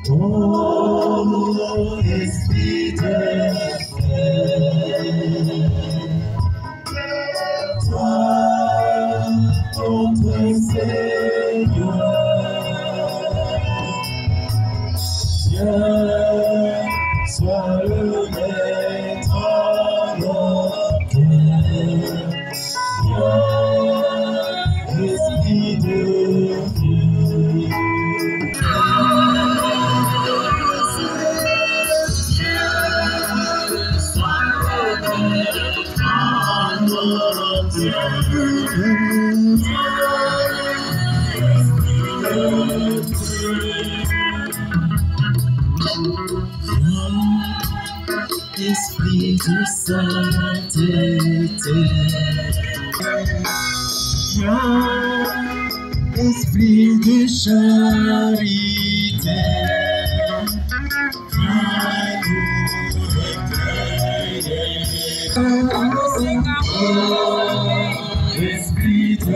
Oh, Esprit de toi, notre Seigneur, viens, sois le maître à notre cœur. Viens, Esprit de Dieu. Esprit de sainteté, Esprit de charité, Esprit de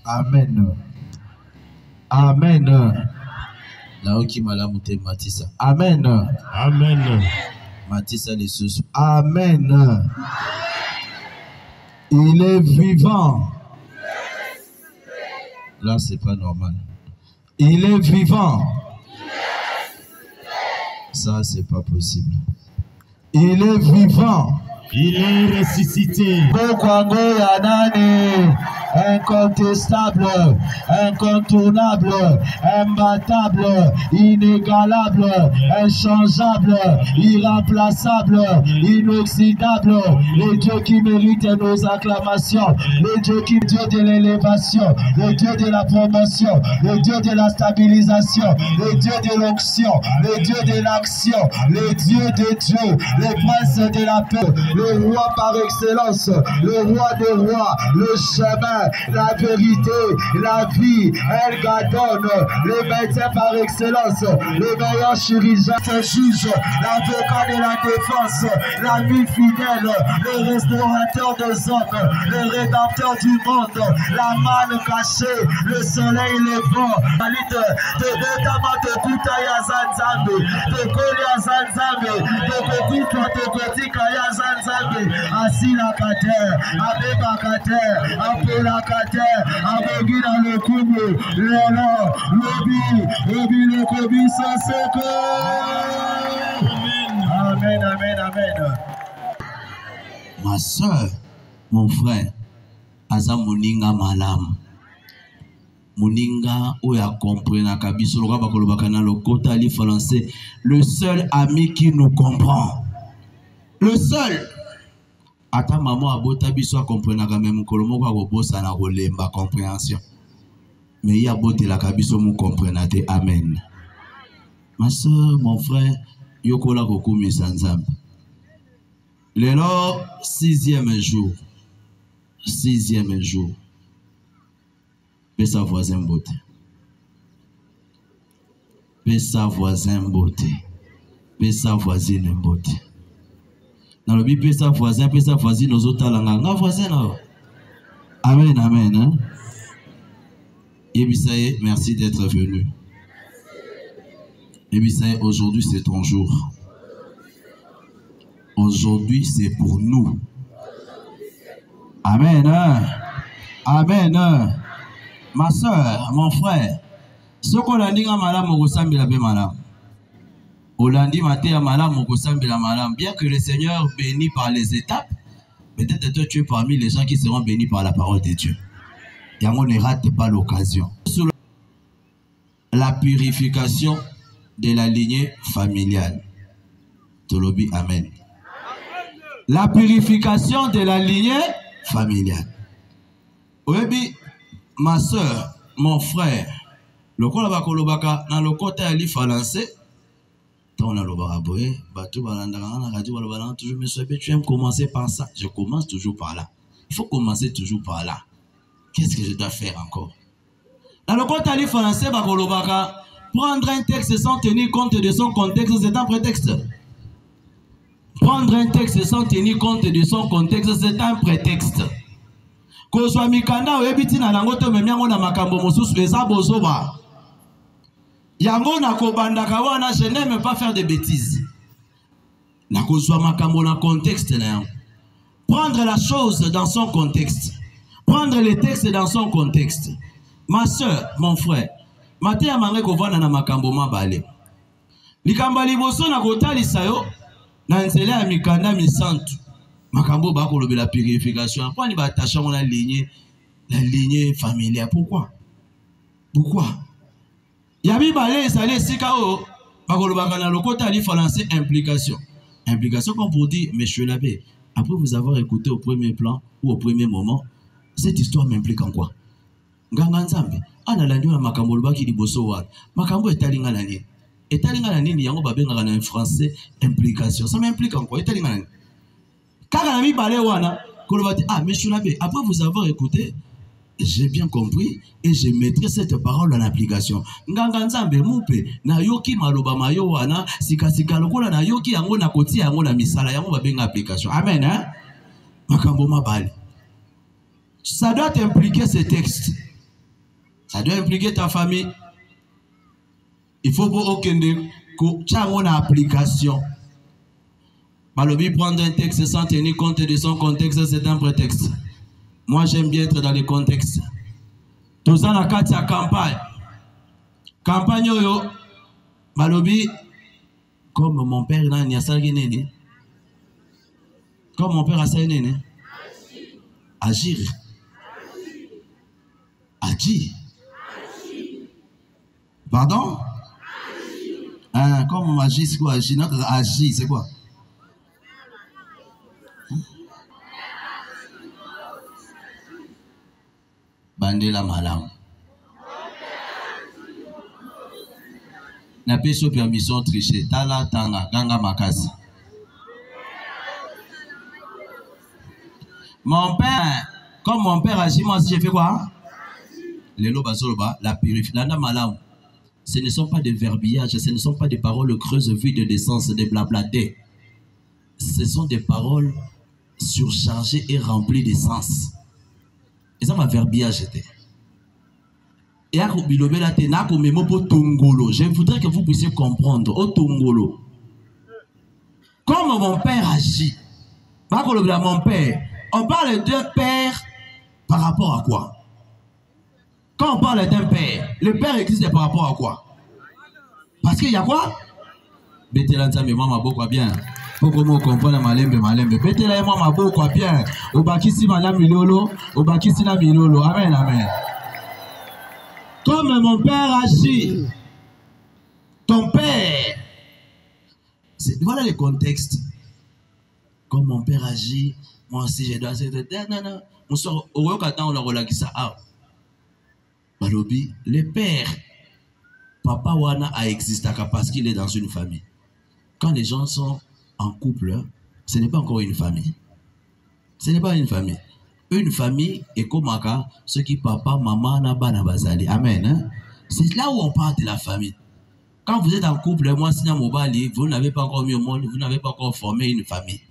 Amen. Amen. Matissa. Amen. Amen. Matissa les sous. Amen. Il est vivant. Là, c'est pas normal. Il est vivant. Ça, c'est pas possible. Il est vivant. Il est ressuscité. Incontestable, incontournable, imbattable, inégalable, inchangeable, irremplaçable, inoxydable, le Dieu qui mérite nos acclamations, le Dieu de l'élévation, le Dieu de la promotion, le Dieu de la stabilisation, le Dieu de l'onction, le Dieu de l'action, le Dieu de Dieu, le prince de la paix, le roi par excellence, le roi des rois, le chemin, la vérité, la vie, El Gadon, le médecin par excellence, le meilleur chirurgien, le juge, l'avocat de la défense, l'ami fidèle, le restaurateur des hommes, le rédempteur du monde, la manne cachée, le soleil levant, la lutte de Betama de Kutaya Zanzambe, de Kolia Zanzambe, de Kokufa de Kotika Zanzambe, Asila Kater, Abeba Kater, Apela Kater, Abogina le Kumu, Lolo, Lobi le Kobi Soseko. Amen, amen, amen. Ma soeur, mon frère, Aza Moninga Malam. Moninga oya comprena kabiso loka bakolobaka na lokota li français, le seul ami qui nous comprend. Le seul. Ata maman abota biso a comprena ka même kolomoko ko bosa na kolemba compréhension. Mais il y a boté la kabiso mu comprena te. Amen. Ma soeur, mon frère, yokola kokumi sanzambe. Lelo 6e jour. 6e jour. Pesa voisin beauté. Pesa voisin beauté. Pesa voisine beauté. Dans le but, pesa voisin aux autres langues. Voisin là. Amen, amen. Hein? Et puis ça y est, merci d'être venu. Et puis ça y est, aujourd'hui c'est ton jour. Aujourd'hui c'est pour nous. Amen. Hein? Amen. Hein? Ma soeur, mon frère, ce qu'on a dit à Madame Mogosambi la Madame. Olandi maté à Madame Mogosambi la Madame. Bien que le Seigneur bénit par les étapes, peut-être toi tu es parmi les gens qui seront bénis par la parole de Dieu. Et on ne rate pas l'occasion. Sur la purification de la lignée familiale. Tolobi, amen. La purification de la lignée familiale. Oui, ma soeur, mon frère, le quoi là-bas kolobaka dans le côté ali français, on a le baraboé, bateau balandara na radio balandara toujours me souhaite tu aimes commencer par ça. Je commence toujours par là. Il faut commencer toujours par là. Qu'est-ce que je dois faire encore? Dans le côté ali français bakolobaka, prendre un texte sans tenir compte de son contexte, c'est un prétexte. Prendre un texte sans tenir compte de son contexte, c'est un prétexte. Kozwa mikanda oyebiti na nango to memiango na makambo mosusu eza bozoba. Yango na kobandaka wana, je n'aime pas faire de bêtises. Na kozwa makambo na contexte na yango. Prendre la chose dans son contexte. Prendre le texte dans son contexte. Ma soeur, mon frère, mate ya mange kovana na makambo mabale. Likamba liboso na kotalisa yo na nzela ya mikanda misantu. Makambo ba kolobe la purification. Pourquoi ni ba attacher la lignée familiale? Pourquoi? Pourquoi? Yabi balé salé sikao ba koloba kana lokota li français implication. Implication comme pour dire monsieur l'abbé, après vous avoir écouté au premier plan ou au premier moment, cette histoire m'implique en quoi? Nganga nzambe ana la ndio makambo loba ki liboso wa. Makambo etalinga na nini? Etalinga na nini yango ba benga na français implication. Ça m'implique en quoi? Etalinga na nini? Ah, monsieur l'abbé, après vous avoir écouté, j'ai bien compris et je mettrai cette parole en application. Nganganzambe mupe na yoki maloba mayo wana sika lokola na yoki yango na koti yango na misala yango babenga application. Amen hein? Makambo mabali. Ça doit impliquer ce texte. Ça doit impliquer ta famille. Il faut pour okende ko chango na application. Balobi prendre un texte sans tenir compte de son contexte, c'est un prétexte. Moi, j'aime bien être dans les contextes. Tous en a quatre campagne. Campagne yo, Malobi, comme mon père n'a ni assaginé. Comme mon père a assaginé. Agir. Agir. Pardon? Comme on agit, c'est quoi? Agir, agir, c'est quoi? Bandela malam. Na peso permission tricher. Tala tanga, ganga makasi. Mon père, comme mon père agit, moi aussi j'ai fait quoi? Les lobasoloba, la purification, malam. Ce ne sont pas des verbiages, ce ne sont pas des paroles creuses, vides de sens, des blablatés. Ce sont des paroles surchargées et remplies de sens. Et ça, ma verbiage était. Et à je voudrais que vous puissiez comprendre. Au Tongolo. Comme mon père agit. Mon père. On parle d'un père par rapport à quoi? Quand on parle d'un père, le père existe par rapport à quoi? Parce qu'il y a quoi? Betelanza mais maman beaucoup bien. Pour que vous compreniez malembe. Betela moi ma beaucoup bien. Obakisi madame milolo, obakisi na milolo. Amen, amen. Comme mon père agit, ton père. Voilà le contexte. Comme mon père agit, moi aussi je dois être. Non. On sort au Rokatan, on a relaxé ça. Balobi, le père, papa Wana a existé parce qu'il est dans une famille. Quand les gens sont en couple, ce n'est pas encore une famille. Ce n'est pas une famille. Une famille est comme ce qui papa, maman, naba, bazali. Amen. Hein? C'est là où on parle de la famille. Quand vous êtes en couple, moi, Sina Mobali, vous n'avez pas encore mis au monde, vous n'avez pas encore formé une famille.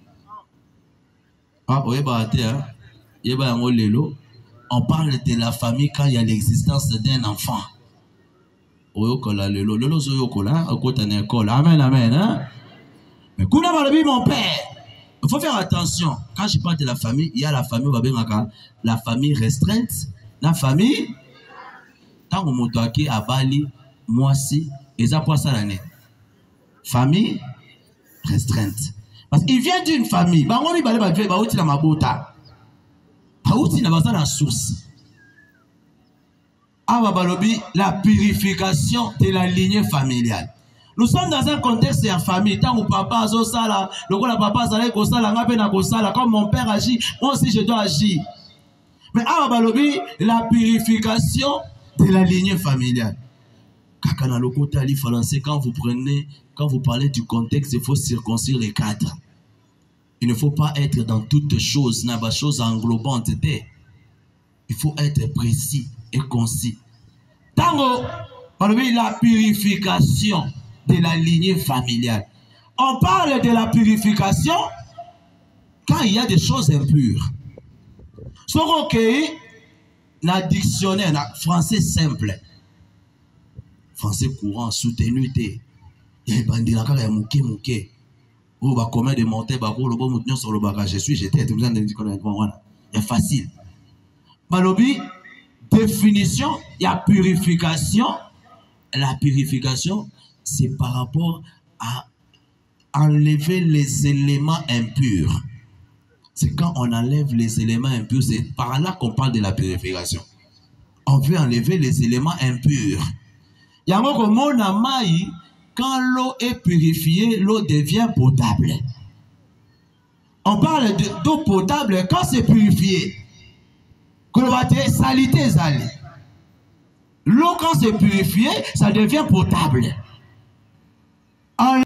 On parle de la famille quand il y a l'existence d'un enfant. Amen, amen. Hein? Mais mon père, il faut faire attention. Quand je parle de la famille, il y a la famille, la famille restreinte, la famille. Tant qu'on m'a dit à Bali, moi aussi, et ça pour ça l'année. Famille restreinte. Parce qu'il vient d'une famille. La source. La purification de la lignée familiale. Nous sommes dans un contexte de famille. Tant que papa a sala, le papa a comme mon père agit, moi aussi je dois agir. Mais la purification de la lignée familiale. Quand vous parlez du contexte, il faut circoncire les cadres. Il ne faut pas être dans toutes choses, dans les choses englobantes. Il faut être précis et concis. Tango, la purification de la lignée familiale. On parle de la purification quand il y a des choses impures. Sur le dictionnaire, français simple, français courant, soutenu, il y a combien de montées, je suis, j'étais, c'est facile. Balobi, définition, il y a purification. La purification, c'est par rapport à enlever les éléments impurs. C'est quand on enlève les éléments impurs, c'est par là qu'on parle de la purification. On veut enlever les éléments impurs. Il y a un mot namaï, quand l'eau est purifiée, l'eau devient potable. On parle d'eau potable quand c'est purifié. L'eau, quand c'est purifié, ça devient potable. À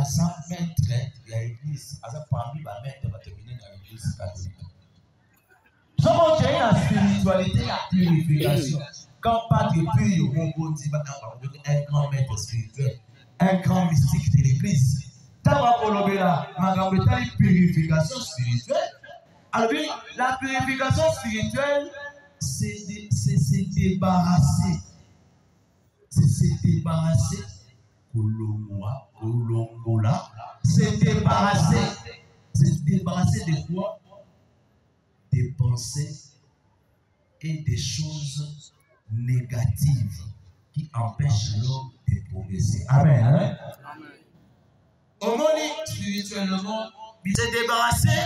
100 mètres, il y a l'église. Parmi les mètres, il va terminer dans l'église catholique. Nous avons la spiritualité, la purification. Quand on parle de purification, on dit un grand maître spirituel, un grand mystique de l'église. La purification spirituelle. Alors, la purification spirituelle, c'est se débarrasser. C'est se débarrasser. Se débarrasser. Se débarrasser de quoi? Des pensées et des choses négatives qui empêchent l'homme de progresser. Amen. Amen. Au monde spirituellement, se débarrasser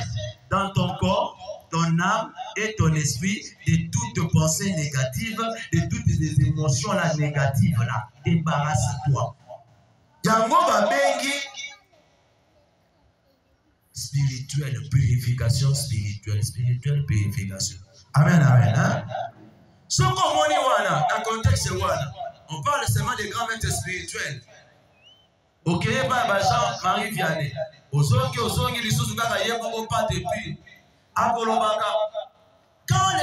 dans ton corps, ton âme et ton esprit de toutes pensées négatives, de toutes les émotions là, négatives là. Débarrasse-toi. Yango babengi spirituelle, purification spirituelle, purification. Amen, amen. Hein? Ce qu'on wana, dans le contexte wana, on parle seulement des grands maîtres spirituels. Ok, bah Jean-Marie Vianney. Ozongi, les sous kaka yebo pas depuis. Akolobaka. Quand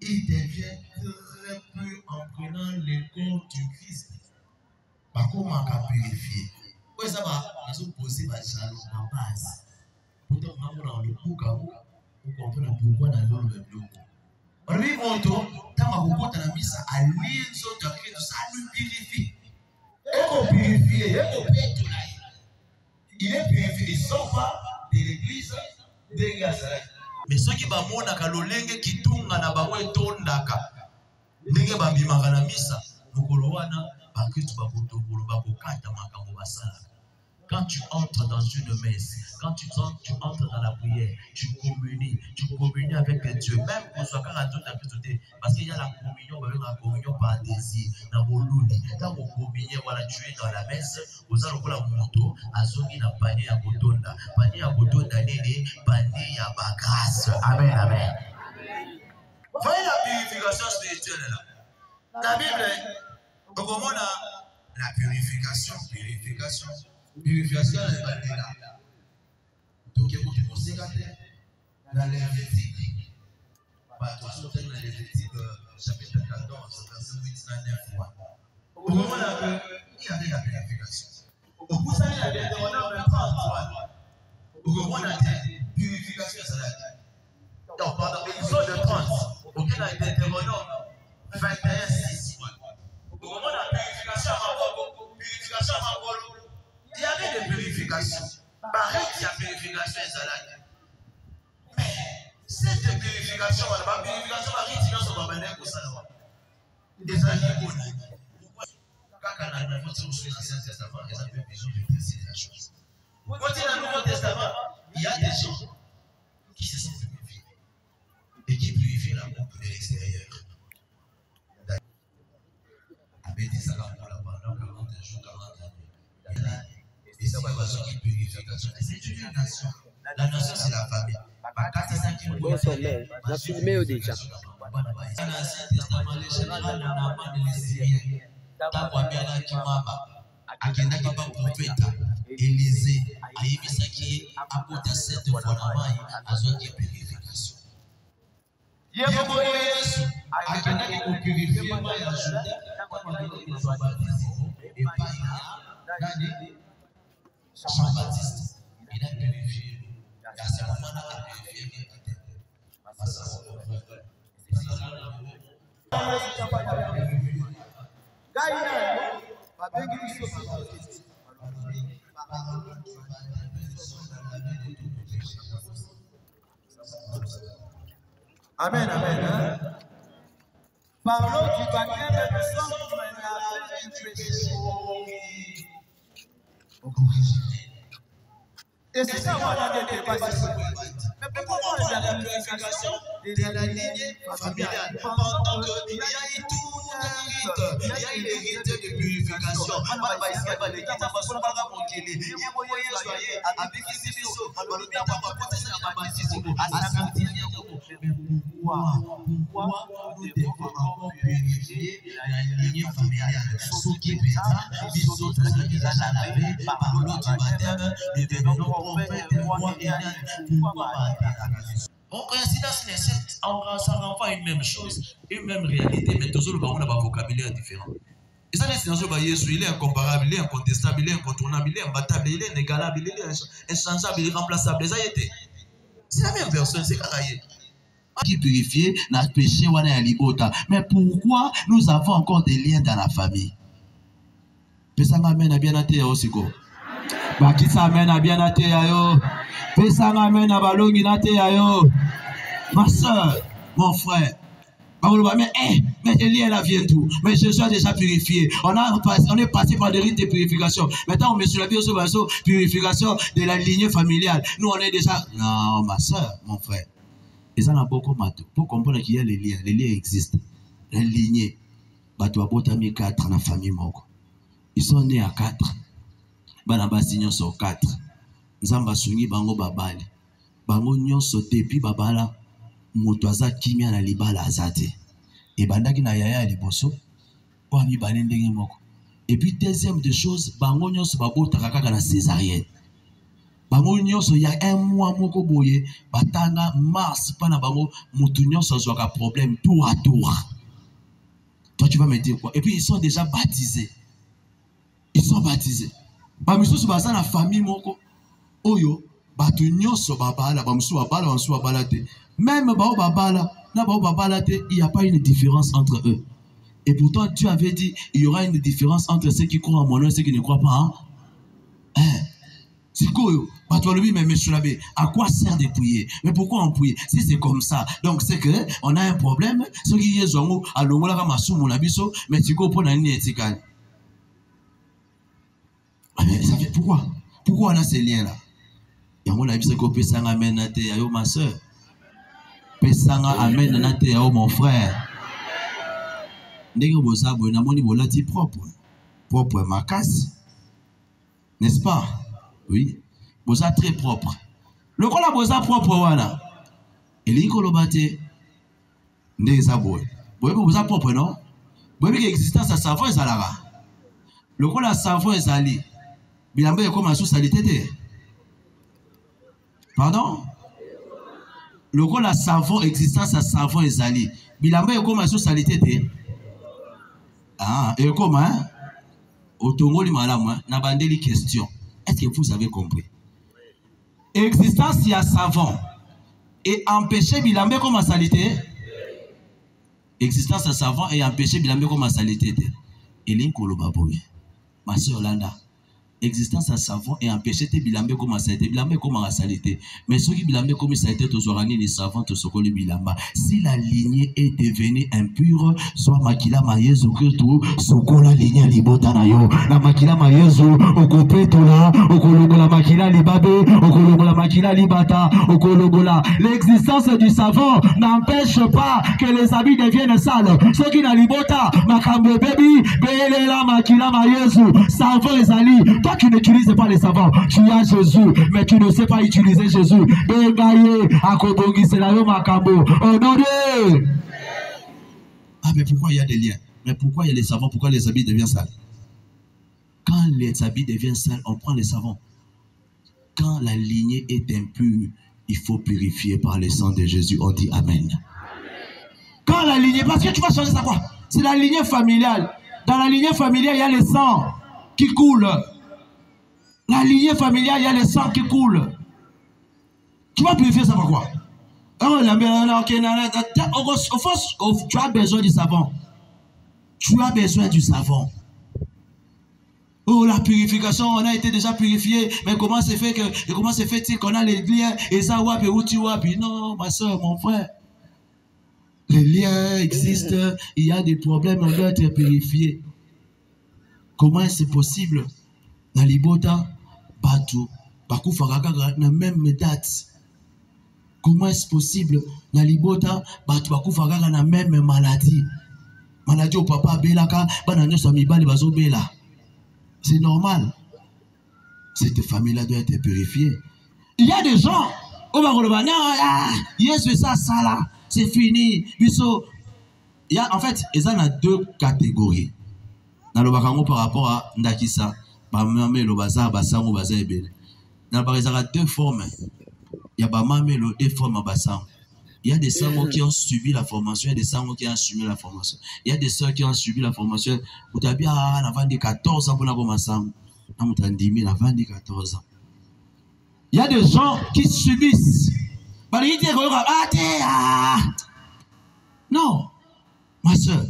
il devient très peu en prenant le corps du Christ. Par comment on a purifié. Oui, ça va, on a posé ma jalon en base. Pourtant, on a dans le coup, on comprend pourquoi on a dans le même logo. On lui montre, tant que on a mis ça à l'île, ça nous purifie. Et qu'on purifie, et qu'on pète tout là. Il est purifié, il ne sort pas de l'église de Gaza. Mais ceux qui vont monter à l'olenge qui tournent à la baoué tondaka, n'engagez pas bimaka na misa, mukolowana, bakristo bakoto bakokata makambo basala. Quand tu entres dans une messe, quand tu entres dans la prière, tu communies avec Dieu, même qu'on soit parce qu'il y a la communion par désir, dans vos lounis. Quand vous communiez, voilà, tu es dans la messe, vous allez voir la moto, azomi na panier à kotonda, nene, panier à ba grâce. Amen, amen. Voyez la purification spirituelle là. La Bible, au moment la purification. Purification est là. Donc, il faut que vous dans les Lévitique. Bah, toi, sur le Lévitique, chapitre 14, verset 8 à 9 fois. Au moment où il y avait la purification. Au bout de ça, il y avait des Deutéronome 33. Au moment où il y a des purifications, ça l'a dit. Donc, pendant l'épisode de 30, auquel il y a des Deutéronome 21, 6. Au moment où la purification à Mabolo, il y avait des purifications. Pareil qu'il y a purification et salade. Mais cette purification, la purification, la sur la banane pour ça. Des amis bonnes. Quand on a une photo sur l'Ancien Testament, ils ont besoin de préciser la chose. Quand il y a le Nouveau Testament, il y a des gens qui se sont purifiés et qui purifient la pompe de l'extérieur. Avec des salades pour la pendant 40 jours, 40 années. Et ça va être une purification. C'est une nation. La nation, c'est la famille. Bon sommet, on a filmé déjà. Dans l'Ancien Testament, les généraux n'ont pas de Syriens. Tant qu'on a bien là qui m'a akenda qui va prophète Élisée a émis ça qui est à côté cette fois là-bas à zone de purification. Il y a beaucoup de Jésus akenda qui peut purifier moi ya Juda quand on soit baptisé et pas il Jean-Baptiste il a purifié et à ce moment-là il a purifié Amen, amen. Parlons du baptême de sang qui m'a et c'est ça, on a des débats. Mais pourquoi on a la purification de la lignée familiale pendant qu'il y a tout il y a une rite de purification. Pourquoi nous devons purifier la lignée familiale? Ceux qui pétrent, les autres qui ont lavé par l'eau du baptême, nous devons prophète de roi et pourquoi en coïncidence, ça renvoie une même chose, une même réalité, mais toujours le vocabulaire différent. Et ça, il est incomparable, il est incontestable, il est incontournable, il est imbattable, il est inégalable, il est inchangeable, il est remplaçable. C'est la même personne, c'est carré. Qui purifie, n'a péché, on est libota. Mais pourquoi nous avons encore des liens dans la famille? Pesanga mena bien até aussi ko. Bakisa mena bien até yo. Pesanga mena balongi naté yo. Ma soeur, mon frère. Mais Élie, elle vient tout. Mais Jésus a déjà purifié. On est passé par des rites de purification. Maintenant, on met sur la purification de la lignée familiale. Nous, on est déjà... Non, ma soeur, mon frère. Et ça, on a beaucoup de pour comprendre qu'il y a les liens. Les liens existent. Les lignées. Ils 4 dans la famille. Ils sont nés à 4. Ils sont 4. Nzamba sungi bango babali. Bango nyonso depuis babala. Motoaza kimia na libala azate. Et bandaki na yaya liboso. Ou ami banendenge moko. Et puis deuxième des choses, bango nyonso babota kaka na césarienne. Bango nyonso ya un mois moko boye, batanga mars pana bango mutu nyonso azwaka problème tour à tour. Toi tu vas me dire quoi? Et puis ils sont déjà baptisés. Ils sont baptisés. Ba misusu baza na famille moko. Oyo batu nyonso babala, ba musu babala te. Même il n'y a pas une différence entre eux. Et pourtant, tu avais dit il y aura une différence entre ceux qui croient en mon nom et ceux qui ne croient pas. C'est quoi? À quoi sert de prier? Mais pourquoi on prie? Si c'est comme ça, donc c'est que on a un problème. Ceux qui sont à l'ongola comme Asumou Nabiso, mais tu comprends la ligne éthicale. Ça fait pourquoi? Pourquoi on a ces liens-là? Et on a vu ce qu'on peut s'en amener à ma soeur. Pesanga amen nate yao mon frère. Ndenge boza boye na moni bolati propre makasi. N'est-ce pas? Oui. Boza très propre. Le kola boza propre wana. Eli kolobate ndenge za boye. Boye boza propre non? Boye que existence à savon ezalaka. Le kola savon ezali. Bilamba ekoma sous salité te. Pardon? Le rôle la savon existence à savon ezali. Bilamba est comme sous salité te. Ah, et comment hein? Otongoli malamu na bandeli question. Est-ce que vous avez compris? Existence il y a savon et empêcher bilamba comme salité. Existence à savon et empêcher bilamba comme salité te. Elin koloba boye. Ma soeur Landa. Existence à savon et empêcher tes bilambé comme salité. Bilambé comme salité. Mais ceux qui bilambé comme salité, tous orani les savants, tous ce que bilamba. Si la lignée est devenue impure, soit makila mayezo que tout, soko la lignée libota na yo. La makila mayezo, okopé tola, okologo la makila libabe, okologo la makila libata, okologo la. L'existence du savon n'empêche pas que les habits deviennent sales. Ceux qui n'a libota, makambo baby, bele la makila mayezo, savon ezali. Toi, tu n'utilises pas les savants. Tu as Jésus, mais tu ne sais pas utiliser Jésus. Ah, mais pourquoi il y a des liens? Mais pourquoi il y a les savants? Pourquoi les habits deviennent sales? Quand les habits deviennent sales, on prend les savants. Quand la lignée est impure, il faut purifier par le sang de Jésus. On dit Amen. Quand la lignée, parce que tu vas changer ça quoi? C'est la lignée familiale. Dans la lignée familiale, il y a le sang qui coule. La lignée familiale, il y a le sang qui coule. Tu vas purifier ça par quoi? Tu as besoin du savon. Tu as besoin du savon. Oh, la purification, on a été déjà purifié. Mais comment se fait-il qu'on a les liens? Et ça, wapi, où tu wapi? Non, ma soeur, mon frère. Les liens existent. Il y a des problèmes, on doit être purifié. Comment est-ce possible? Dans l'Ibota, Batu, Bakou Faragaga, na même date. Comment est-ce possible? Dans l'Ibota, Batu, Bakou Faragaga, na même maladie. Maladie au papa, Belaka, Bananyo Samibali, Bazo Bela. C'est normal. Cette famille-là doit être purifiée. Il y a des gens, on va regarder, non, yes, ça, là, c'est fini. Il y a, en fait, il y a deux catégories. Dans le bakango par rapport à Ndakisa, Bamame le bazar, Bassango, Bazar Ebele. Dans le bakango, il y a deux formes. Il y a Bamame le deux formes à Bassango. Il y a des sangos qui ont suivi la formation, il y a des sangos qui ont assumé la formation. Il y a des sœurs qui ont suivi la formation. Vous avez bien avant de 14 ans pour la formation. Vous avez 10 000 avant de 14 ans. Il y a des gens qui subissent. Non, ma soeur.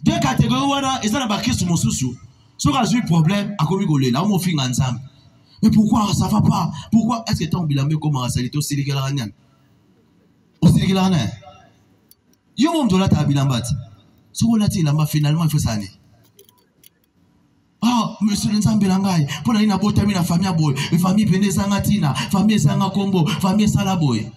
Deux catégories, ils ont embarqué sur mon sous-sous. Si on a eu problème, à Komigolé, là, on fait ensemble. Mais pourquoi ça ne va pas? Pourquoi est-ce que tu as oublié comment ça a été aussi légal? Aussi légal? Yo mon dola ta bilambati. So on l'a là finalement il faut ça aller. Ah, monsieur Nzambe langai, pour aller na bota mina famille boy, famille penezanga tina, famille sanga kombo, famille sala boy.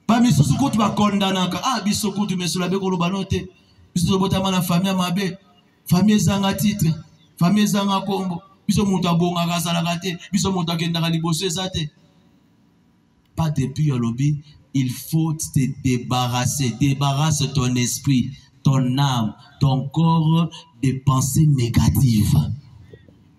Ba misusu ko tu ba condamna ka ah biso ko tu monsieur la be ko lo banote. Biso bota mana famille mabe, famille sanga titre, famille sanga kombo. Biso mutu abonga ka sala kate, biso mutu akenda ka liboso ezate. Pas depuis au lobby, il faut te débarrasser, débarrasse ton esprit, ton âme, ton corps des pensées négatives.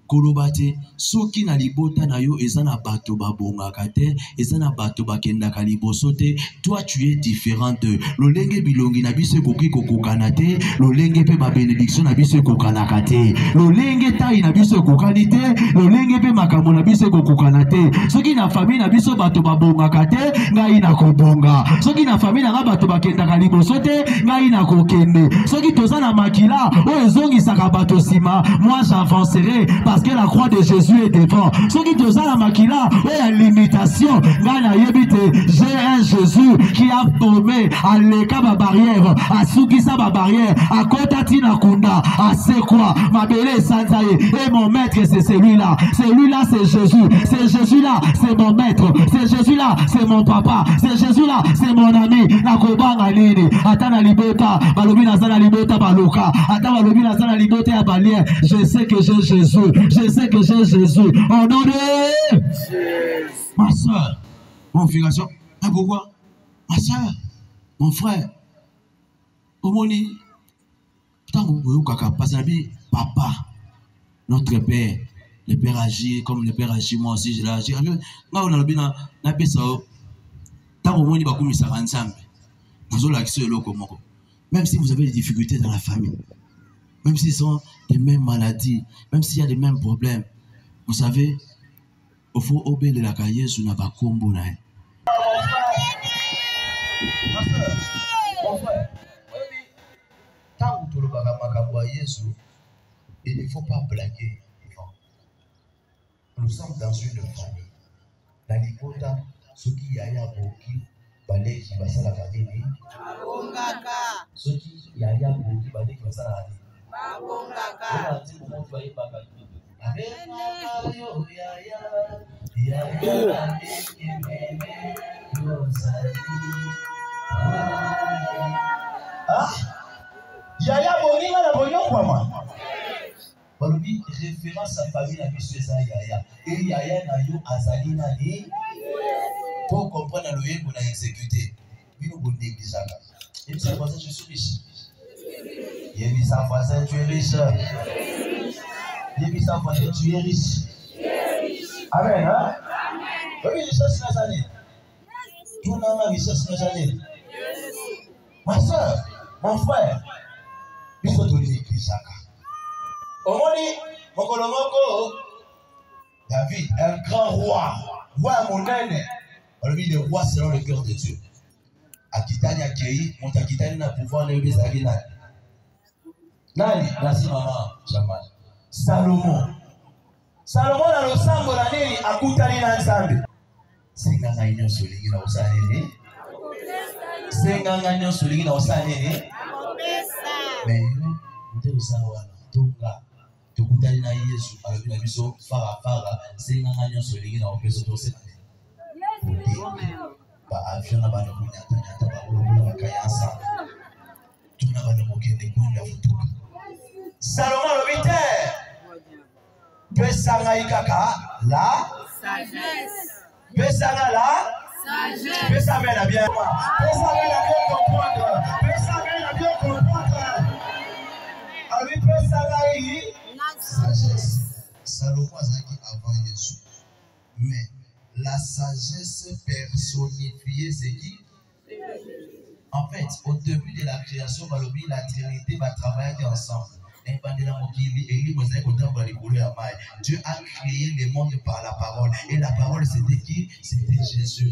Kolobate, soki na libota na yo ezana bato babonga kate, ezana bato bakenda kalibosote, toi tu es différente. Lolenge bilongi na biso koki kokokanate, lolenge pe ba bénédiction na biso kokanakate, lolenge tai na biso kokanite, lolenge pe makambo na biso kokanate. Soki na famille na biso bato babonga kate, ngai na kobonga. Soki na famille na bato bakenda kalibosote, ngai na kokende. Soki tozana makila, o ezongi saka bato sima, moi j'avancerai parce que la croix de Jésus est devant. Ceux qui te la makila, il y a limitation. J'ai un Jésus qui a formé à l'écart ma barrière, à Soukisa ma barrière, à Kotatina Kunda, à c'est quoi, ma belle Sansaye. Et mon maître, c'est celui-là. Celui-là, c'est Jésus. C'est Jésus-là, c'est mon maître. C'est Jésus-là, c'est mon papa. C'est Jésus-là, c'est mon ami. La Kobanga Nini, Atana Libota, Balobina Zana Libota Baloka, Atana Balobina Zana Libota Balier. Je sais que j'ai Jésus. Je sais que j'ai Jésus. Au nom de ma soeur, mon frère, pourquoi? Ma soeur, mon frère, au moni, papa, notre père, le père agit comme le père agit, moi aussi je l'agis. Quand on a le bien, on a fait ça. Tant au moni, même si vous avez des difficultés dans la famille, même s'ils ont les mêmes maladies, même s'il y a les mêmes problèmes, vous savez, il faut obéir la cahier sur la combo. Mon frère, tant que il ne faut pas blaguer. Nous sommes dans une famille. La Likota, ce qui a beaucoup, balai qui va la famille. Ce qui a beaucoup, balai qui va la famille. Yaya Boninga na Bonyo kwa moi. Balobi référence à famille na biso eza Yaya. Et Yaya na yo azali nani? Pour comprendre le yé qu'on a exécuté. Bino bo négligaka. Et ça voisin je suis riche. Yébisa voisin tu es riche. Yébisa voisin tu es riche. Amen hein? Oui richesse na zali. Tout na ma richesse na zali. Ma soeur, mon frère. Biso to négligaka. Omoni mokolomoko David, un grand roi, roi monene. On lui dit le roi selon le cœur de Dieu. Akitani akei, montakitani na pouvoir le bezali na. Nani, nasi mama, Jamal. Salomon. Salomon na losambo na nini akutani na Nzambe. Senganga nyonso lingi na osala nini? Senganga nyonso lingi na osala nini? Mais nde osawa tonga. Tukutani na Yesu alobi na biso fara senganga nyonso lingi na opeso to se. Ba avion na bana kunyata ba olobola bakayasa. Tuna bana mokende kwenda futuka. Salomon alobi te. Pesanga ikaka la sagesse. Pesanga la sagesse. Pesanga la bien. Pesanga la bien comprendre. Pesanga la bien comprendre. Alobi pesanga la sagesse. Salomon azaki avant Jésus. Mais la sagesse personnifiée, c'est qui? En fait, au début de la création, la Trinité va travailler ensemble. Dieu a créé le monde par la parole. Et la parole, c'était qui? C'était Jésus.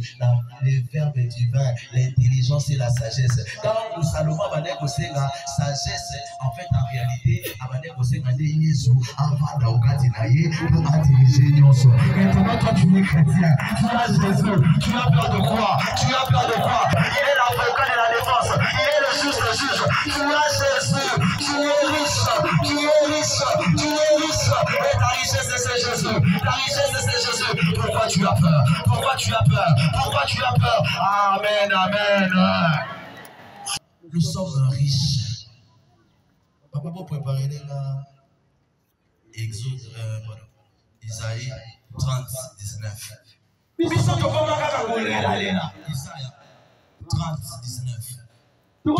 Le verbe divin, l'intelligence et la sagesse. Quand Salomon a dit que la sagesse, en fait, en réalité, maintenant, toi, tu es chrétien. Tu as Jésus. Tu as peur de quoi? Tu as peur de quoi? Il est l'avocat de la défense. Il est le juge Tu as Jésus. Tu es riche. Tu es riche. Tu es riche. Et ta richesse, c'est Jésus. Ta richesse, c'est Jésus. Pourquoi tu as peur? Pourquoi tu as peur? Pourquoi tu as peur? Amen, amen. Nous sommes riches. Papa, pour préparer là. Exode, Isaïe 30, 19. Isaïe 30, 19. C'est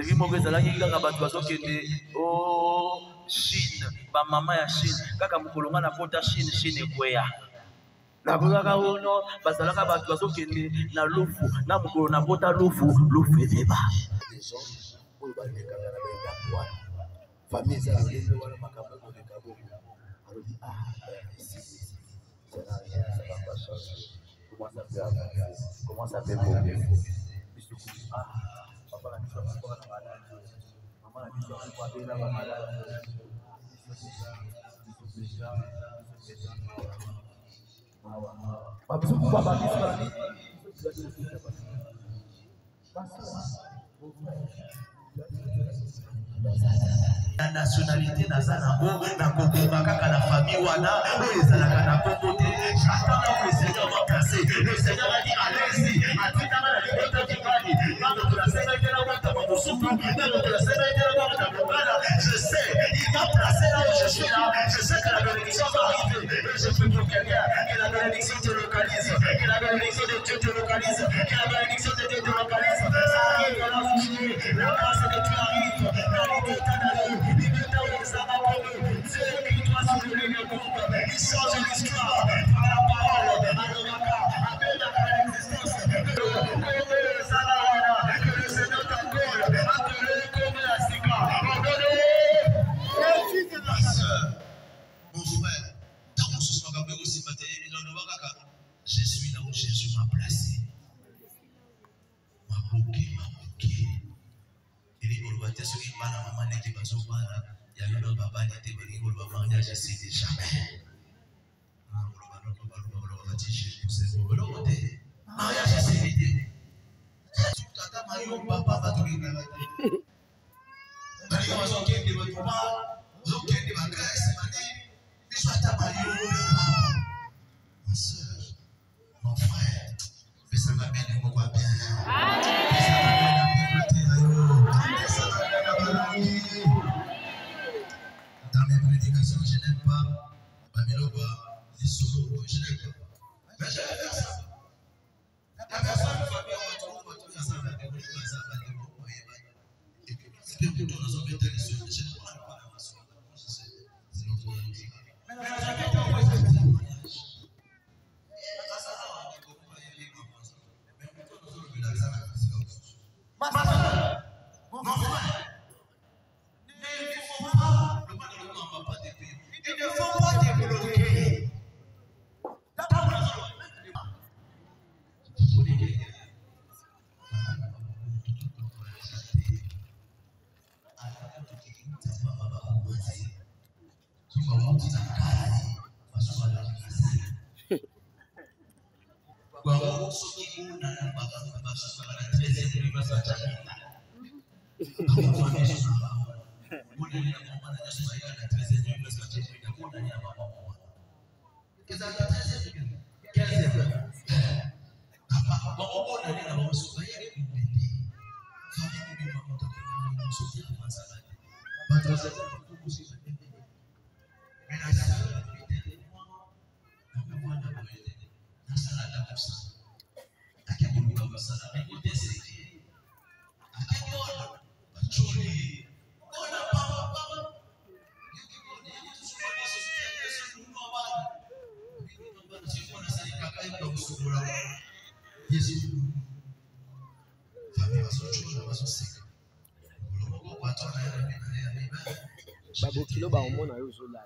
qui mon là qui a bateau qui était oh Chine, ba maman ya Chine, kaka mukolonga na kota Chine ekweya. Na kaka ono bazalaka bateau qui était na lufu, na mukolo na kota lufu ebeba. Des gens pour ba le kaka na benga kwa. Famille ça les wala makambo de kabo. Alors dit ah ici ça va pas changer. Comment ça fait pour ah papa la mission pour la malade. Maman la mission pour aider la malade. Papa pour papa qui la nationalité nazanabo na kokoma kaka la famille wana ezalaka na côté. J'attends que le Seigneur va passer. Le Seigneur a dit allez-y, atikama na libota kingani na la semaine de la moto kwa musuku na la semaine de la moto kwa bana. Je sais, il va placer là où je suis là. Je sais que la bénédiction va arriver. Et je prie pour quelqu'un que la bénédiction te localise, que la bénédiction de Dieu te localise, que la bénédiction de Dieu te localise. Ça arrive dans la foulée, la grâce de Dieu arrive, la liberté d'arrive. C'est qui doit se lever le groupe. Il change l'histoire par la parole. Appelle la l'existence. Que le Seigneur t'accorde. Appelez comme la Sika. Ma soeur, mon frère, tant que ce soit aussi je suis là où Jésus m'a placé. Ma bouquet. Il est pour le bâtir ce qui m'a la maman n'était pas au bar. Il y a eu le papa n'était pas au mariage, je sais jamais. Mariage, c'est l'idée. Tata Mayo, papa va tout les gars. Mario, on s'occupe de votre papa, on s'occupe de ma graisse, mais soit ta Mario, ma soeur, mon frère, mais ça m'a bien et moi bien. Dans mes prédications, je n'aime pas Babiloba, les solos, je n'aime pas. Mais je vais faire ça. La personne qui va bien, on va tout faire ça. Et puis, c'est bien pour nous, nous avons été les soeurs, je ne parle pas à ma soeur. C'est notre musique. Mais la jaquette, on va faire des témoignages. Ma soeur, mon frère, il ne faut pas débloquer. Babo kilo ba omona yo zola.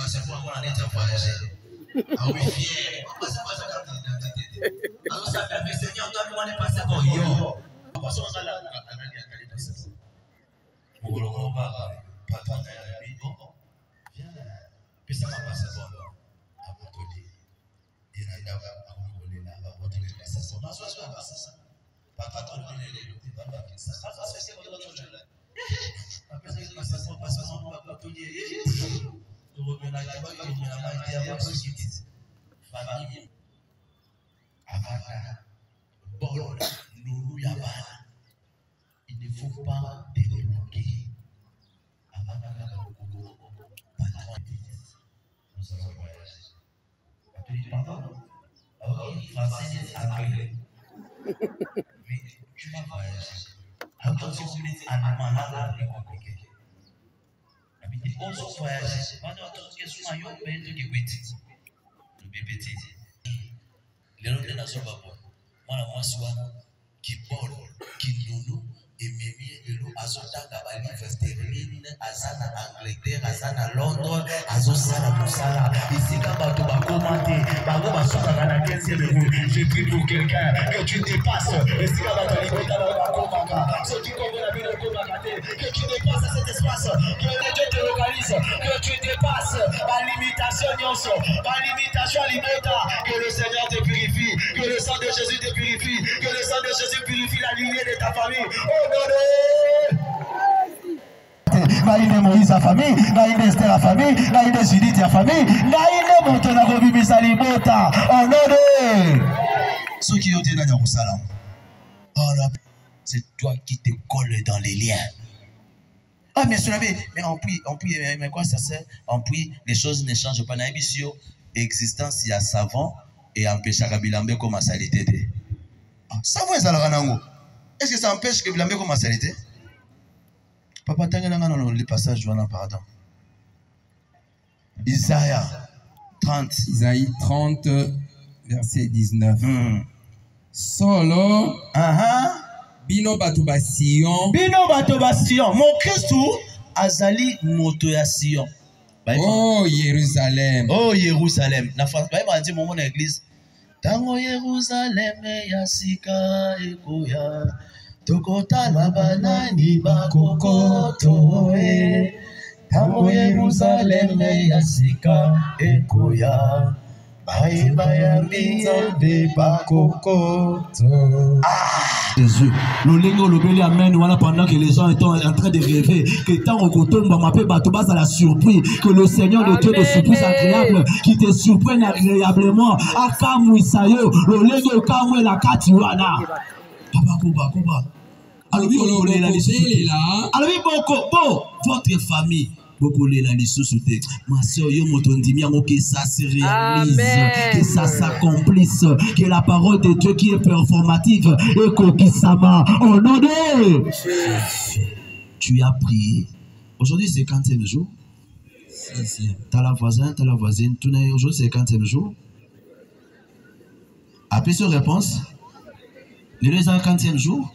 C'est pour avoir un état voyagé. Ah oui, fier. On passe pas sa carte d'identité. Alors ça fait Seigneur, toi, moi, les passés comme yo. Pourquoi ça va là? Viens, puis ça va passer bon. À votre lit. Il y a un homme à vous là, à votre lit. Ça se passe, ça se passe. Papa, ton lit, il va pas ça. Ça va se passer votre lit. Après ça, il passe ça, passe ça, on va votre lit. Tu reviens là, tu vas, tu reviens là, il y a votre société. Famille. Avana. Bol, Nourou Yabana. Il ne faut pas débloquer. Avana, patron. Nous allons voyager. Tu dis pardon? Ok, français, c'est anglais. Mais tu vas voyager. Alors, si vous dites allemand, là, c'est compliqué. Mais on se voyage. Pendant que tu es maillot, mais tu es petit. Le bébé dit. Les autres ne sont pas bons. Moi, soit qui bol, qui nono, et mémie, et l'eau, azota, gabali, vesterline, azana, Angleterre, azana, Londres, azosala, moussala. Ici, quand tu vas commenter, je prie pour quelqu'un que tu dépasses. Et si ceux qui comprennent la vie de Komagate, que tu dépasses cet espace, que Dieu te localise, que tu dépasses la limitation, la limitation alimentaire, que le Seigneur te purifie, que le sang de Jésus te purifie, que le sang de Jésus purifie la lignée de ta famille. Oh non, Naïne Moïse a famille, Naïne Esther a famille, Naïne Judith a famille, Naïne Montona Robi Salimota. Oh non, ceux qui ont été dans le salam, c'est toi qui te colles dans les liens. Ah, bien sûr, mais on prie, mais quoi ça sert? On prie, les choses ne changent pas. Naïbisio, existence, il y a savant et empêche à Bilambe comme à salité. Savant, ça le est-ce que ça empêche que Bilambe comme à salité? Papa, t'as le passage, pardon. Isaïe 30. Isaïe 30, verset 19. Solo. Bino Batuba Sion. Bino Batuba Sion. Mon Christ azali moto ya Sion. Oh Jérusalem. Oh Jérusalem. Na France, ba dit mon église. Tango Jérusalem ya sika ekoya. Tokota la banani bakokoto e. Tango Jérusalem ya sika ekoya. Bye bye de bakokoto. Jésus. Le lingo le bel amen voilà pendant que les gens étaient en train de rêver que tant au coton m'appelle Batobas à la surprise que le Seigneur le Dieu de surprise agréable qui te surprenne agréablement à Kamouisayo le lingo Kamoué la Katiwana. Papa Kuba. Alors oui on est là alors oui bon votre famille beaucoup les la sous-souté. Ma soeur, yo motondimi que ça se réalise, que ça s'accomplisse, que la parole de Dieu qui est performative et kokisama. Oh non, tu as prié. Aujourd'hui c'est 50e jour. T'as la voisine, aujourd'hui c'est 50e jour. Après cette réponse, le 50e jour.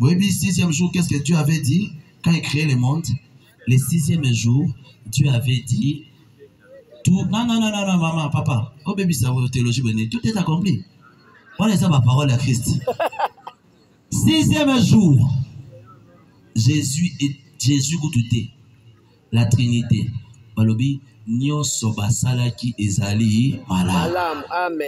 Oui, 6e jour, qu'est-ce que Dieu avait dit quand il créait le monde? Le 6e jour, Dieu avait dit tout. Non, maman, papa. Oh, bébé, ça va théologie, tout est accompli. On est ça, ma parole à Christ. 6e jour, Jésus goûté la Trinité. Balobi, nyonso basalaki ezali malam.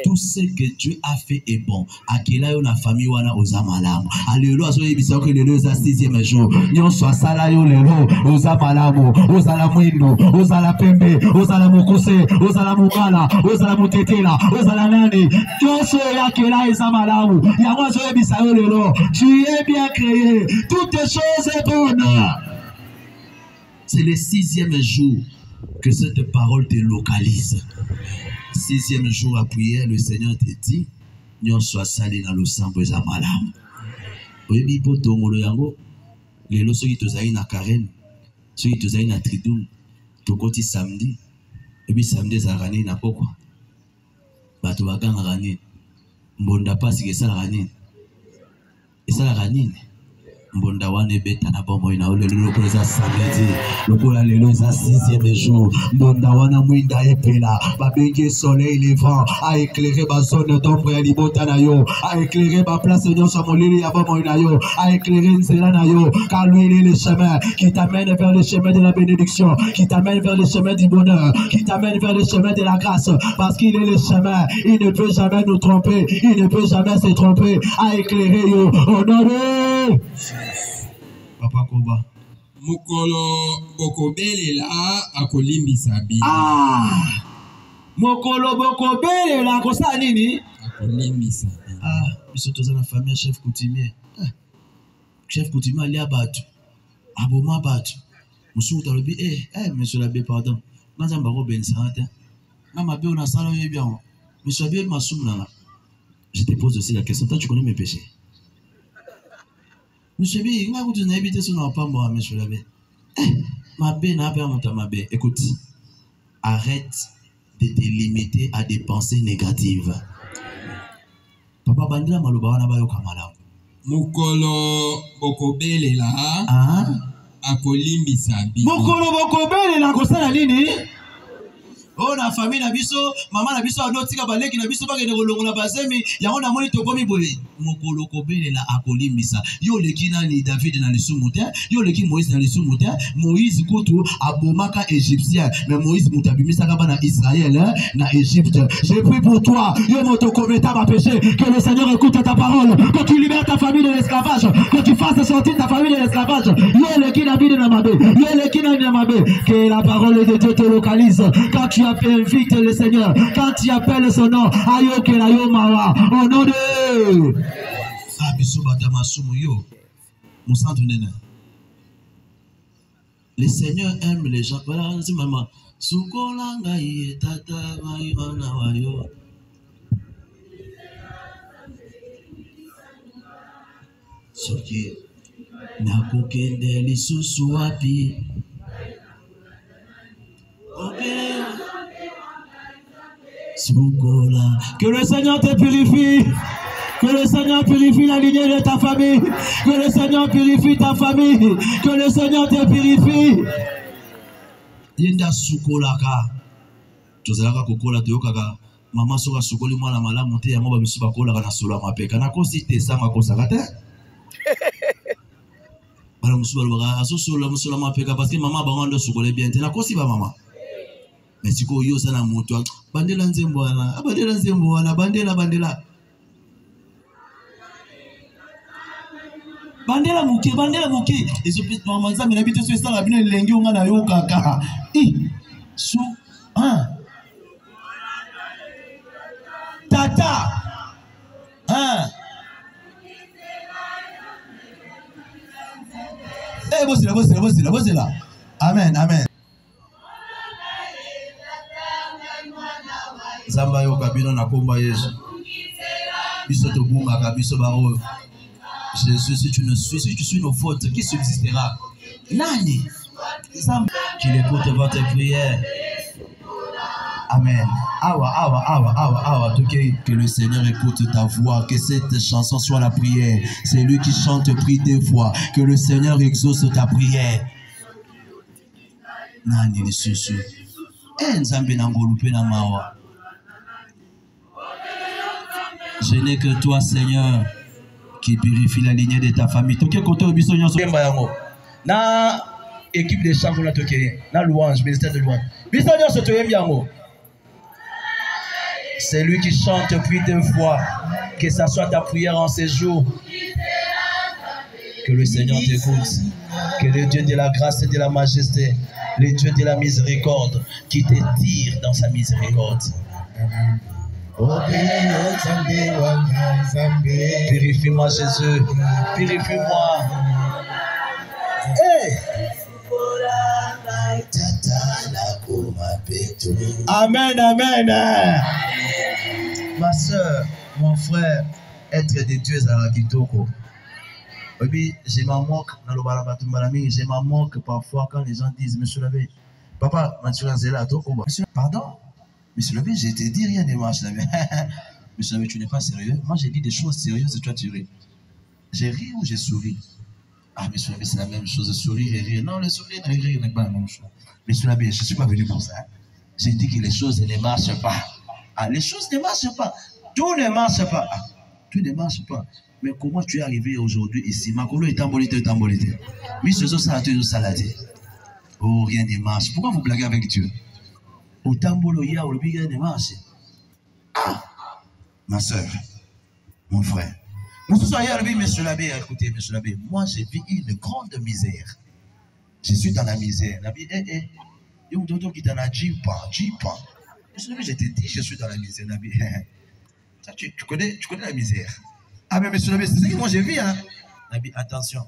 Tout ce que Dieu a fait est bon. Akela yo la famille wana oza malam. Alléluia, so yebisa que le 6e jour. Nyonso asala yo lelo oza malamu, oza la mwindo, oza la pembe, oza la mokuse, oza la mukala, oza la mutetela, oza la nani. Nyonso yakela eza malamu. Yango so yebisa yo lelo. Tu es bien créé. Toutes les choses sont bonnes. C'est le 6e jour que cette parole te localise. 6e jour à prière, le Seigneur te dit, nous soit salé dans le sang de malam. Oui, pour ton yango, les lois qui te zaï na Karen, ceux qui te zaï na Tridoum, tu côté samedi, et puis samedi zarani na pourquoi? Bato bakanga rani, mbonda pas que ça la rani, et ça la rani. Mbonda wane beta na bomo ina ole loko za samedi loko la lelo za 6e jour mbonda wana mwinda epela babenge soleil levant a éclairer ba zone d'ombre ya libota na yo a éclairer ba place nyonso molili ya bomo ina yo a éclairer nzela na yo car lui il est le chemin qui t'amène vers le chemin de la bénédiction qui t'amène vers le chemin du bonheur qui t'amène vers le chemin de la grâce parce qu'il est le chemin il ne peut jamais nous tromper il ne peut jamais se tromper a éclairer yo honoré Papa Koba. Mukolo bokobelela akolimbisa bi. Ah! Mukolo bokobelela kosa nini? Akolimbisa bi. Ah, biso toza na famille chef coutumier. Chef coutumier ali abatu. Aboma batu. Musu talobi monsieur l'abbé pardon. Naza mbako bensante. Na mabe on a sala yo bien. Monsieur l'abbé masumna. Je te pose aussi la question, toi tu connais mes péchés. Monsieur B, il m'a dit que tu n'habites pas moi, monsieur l'abbé. Ma bé n'a pas monté ma bé. Écoute, arrête de te limiter à des pensées négatives. Papa Bandila Maluba na bayo kamala. Mukolo bokobelela akolimbisa bi. Mukolo bokobelela kosala nini? Oh na famille na biso, maman na biso adotika baleki na biso bakende kolongola basemi, yango na moni tokomi boye. Mukolo kobelela akolimbisa. Yo leki nani David na lisumu te, yo leki Moïse na lisumu te. Moïse kutu abomaka égyptien, mais Moïse mutabimisa kaba na Israël na Égypte. J'ai pris pour toi, yo moto commettant ma péché, que le Seigneur écoute ta parole, que tu libères ta famille de l'esclavage, que tu fasses sortir ta famille de l'esclavage. Yo leki David na mabe, yo leki nani na mabe, que la parole de Dieu te localise. Quand tu invite le Seigneur, quand tu appelles son nom, ayoke la yo mawa, au nom de le Seigneur aime les gens. Voilà, c'est maman. Sukolanga ye tata wana wayo. Soki nakokende lisusu wapi. Que le Seigneur te purifie. Que le Seigneur purifie la lignée de ta famille. Que le Seigneur purifie ta famille. Que le Seigneur te purifie. Yenda sukolaka. Tozalaka kokola toyokaka. Mama soka sukoli mwana malamu te yango ba bisu bakola kana solo mapeka. Na kosi te sanga kosaka te. Bala musu balobaka aso solo musula mapeka parce que maman bango sukole bien te na kosi ba mama. Mais si ko yo sana moto bandela nzembo wana bandela nzembo wana bandela muke ezo pit mama nzambe na bito so sala bino lengi onga na yo kaka so tata bosela amen Zamba yo kabino na komba Yesu. Biso to bunga kabiso baro. Jésus, si tu suis nos fautes, qui subsistera? Nani? Zamba qu'il écoute votre prière. Amen. Awa. Que le Seigneur écoute ta voix, que cette chanson soit la prière. C'est lui qui chante, prie 2 fois. Que le Seigneur exauce ta prière. Nani le susu. Nzambe na ngolupe na mawa. Je n'ai que toi, Seigneur, qui purifie la lignée de ta famille. Tout côté na équipe de chant la na louange, ministère de louange. C'est lui qui chante, prie 2 fois. Que ça soit ta prière en ces jours. Que le Seigneur t'écoute. Que le Dieu de la grâce et de la majesté, le Dieu de la miséricorde, qui te tire dans sa miséricorde. Purifie-moi, Jésus. Purifie-moi. Hey. Amen. Ma soeur, mon frère, être des dieux à la Kitoko. Oui, je m'en moque parfois quand les gens disent, monsieur l'abbé, papa, pardon? Monsieur l'abbé, je t'ai dit rien de moi, monsieur l'abbé. Monsieur l'abbé, tu n'es pas sérieux. Moi, j'ai dit des choses sérieuses et toi, tu ris. J'ai ri ou j'ai souri? Ah, monsieur l'abbé, c'est la même chose, sourire et rire. Non, le sourire et rire n'est pas la même chose. Monsieur l'abbé, je ne suis pas venu pour ça. J'ai dit que les choses ne marchent pas. Ah, les choses ne marchent pas. Tout ne marche pas. Ah, tout ne marche pas. Mais comment tu es arrivé aujourd'hui ici? Makolo est embolité. Monsieur Zosa a toujours saladé. Oh, rien ne marche. Pourquoi vous blaguez avec Dieu? Au tambolo, il y a rien ne marche. Ah, ma soeur, mon frère. Monsieur l'abbé, écoutez, monsieur l'abbé, moi j'ai vu une grande misère. Je suis dans la misère. L'abbé, il y a un dodo qui est dans la jipa. Monsieur l'abbé, je t'ai dit, je suis dans la misère. L'abbé, tu connais la misère. Ah, mais monsieur l'abbé, c'est ce que moi j'ai vu, hein. L'abbé, attention,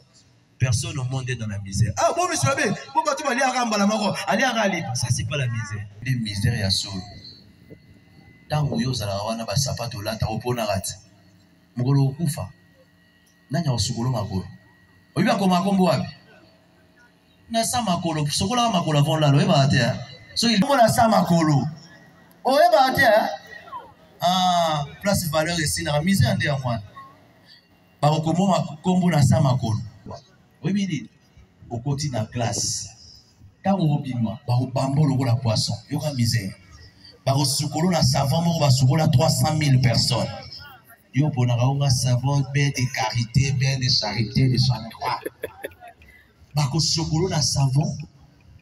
personne au monde est dans la misère. Ah, bon, monsieur l'abbé, pourquoi tu vas aller à Rambalamaro? Allez à Raleigh. Ça, c'est pas la misère. Les misères, il y a ça. Tant que vous avez un sapato là, tu as un peu de rate. Mugolo kufa nanya osukolo makolo oyiba ko makombo wapi na sa makolo sokola makolo vonla lo eba ate so il mona sa makolo o eba ate ah place valeur ici na mise ande ya mwana ba ko kombo na sa makolo oyibi ni okoti na classe tango obima ba obambolo ko la poisson yoka misère ba osukolo na savon moko ba sukola 300 000 personnes. Yo pour un savon bien de carité, bien de charité, de sang-croix. Bako sokolo na savon,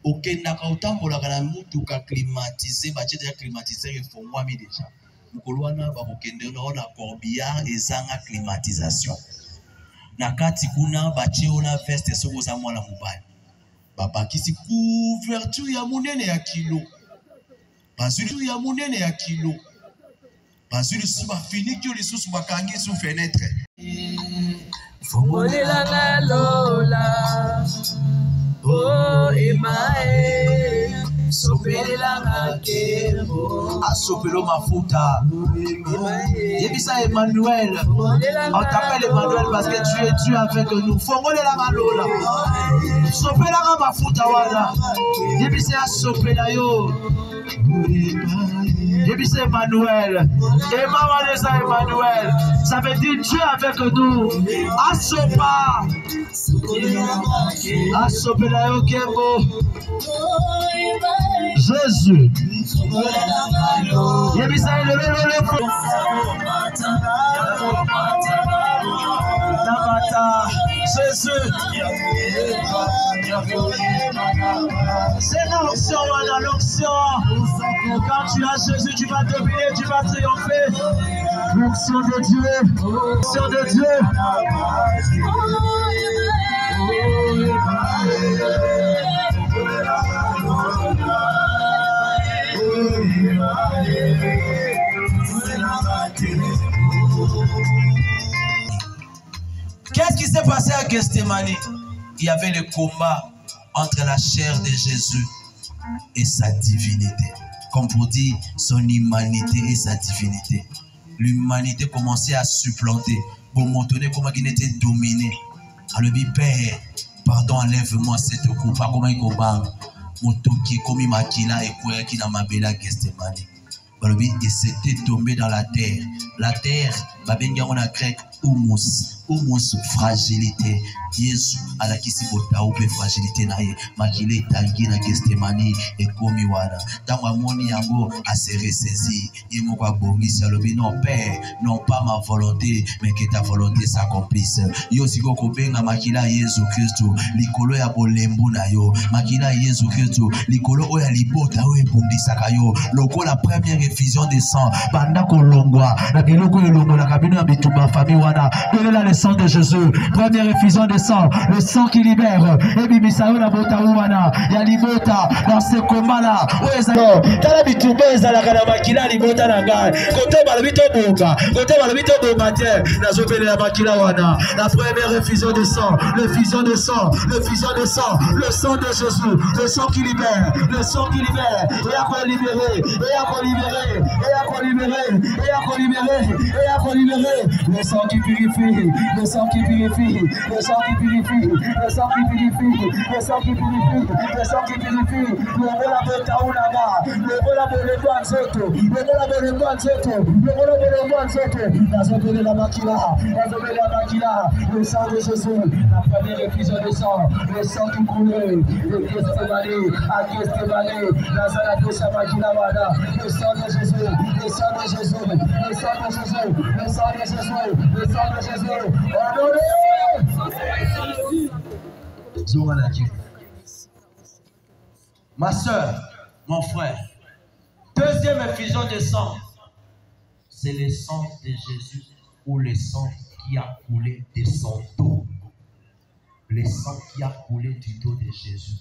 aucun n'a qu'à autant pour la mutuka climatisé, bâti déjà climatisé, il faut moi déjà. Mukoloana bako kende na corbillard et zanga climatisation. Na kati kuna bâti ona veste soko za mwana mobile. Baba kisi couverture ya munene ya kilo. Bazulu ya munene ya kilo. Bazuli suba fini qui les sous bakangi sous fenêtre. Folila lola, oh emae, sopela ngakemo. Asopelo mafuta. Yebisa Emmanuel. On t'appelle Emmanuel parce que tu es Dieu avec nous. Fongolela malola. Sopela mafuta wana. Yebisa sopela yo. Yebisa Emmanuel. Emmanuel. Ça veut dire Dieu avec nous. Asopa. Asopela yo kembo. Jésus. Yebisa le Jésus. C'est l'onction, l'onction. Quand tu as Jésus, tu vas dominer, tu vas triompher. L'onction de Dieu. L'onction de Dieu. Qu'est-ce qui s'est passé à Gethsémani? Il y avait le combat entre la chair de Jésus et sa divinité. Comme pour dire son humanité et sa divinité. L'humanité commençait à supplanter. Pour montrer comment il était dominé. Alors, Père, pardon, enlève-moi cette coupe. Comment il combat? Motoki, comme il m'a dit là, et quoi qu'il a mabela Gethsémani. Et c'était tombé dans la terre. La terre, on a grec, humus, fragilité. Yesu, à la kisi botaupe fragilité nae, makile tangi na Gethsémani et komi wana. Dans ma moni yango a se ressaisi. Yemo kwa bongisi alobi non père, non pas ma volonté, mais que ta volonté s'accomplisse. Yo siko kobenga makila Yesu Kristo, likolo ya bolembu na yo. Makila Yesu Kristo, likolo oya libota oya bondisaka yo. Loko la première effusion de sang, banda kolongwa, na biloko elongo na kabino ya bitumba famille wana. Donnez-la le sang de Jésus, première effusion de sang, le sang qui libère. Et bimisao na bota wana, ya libota dans ce combat là. Tala bitumba ezalaka na makila libota na ngai. Kote balobito bonga tie, na zopele la makila wana. La première effusion de sang, l'effusion de sang, l'effusion de sang, le sang de Jésus, le sang qui libère, le sang qui libère. Et à quoi libérer, et à quoi libérer, et à quoi libérer, et à quoi libérer, et à quoi libérer. Le sang qui purifie, le sang qui purifie, le sang qui purifie, le sang qui purifie, le sang qui purifie, le sang qui purifie, le vola betaoulaga, le vola boleban soto, le vola boleban soto, le vola boleban soto, la zone de la maquilla, la zone de la maquilla, le sang de Jésus, la première effusion de sang, le sang qui coulait, le Gethsemane, à Gethsemane, la Zalato Samakila Wada, le sang de Jésus, le sang de Jésus, le sang de Jésus, le sang de Jésus, le sang de Jésus, ma soeur, mon frère, deuxième effusion de sang, c'est le sang de Jésus ou le sang qui a coulé de son dos. Le sang qui a coulé du dos de Jésus.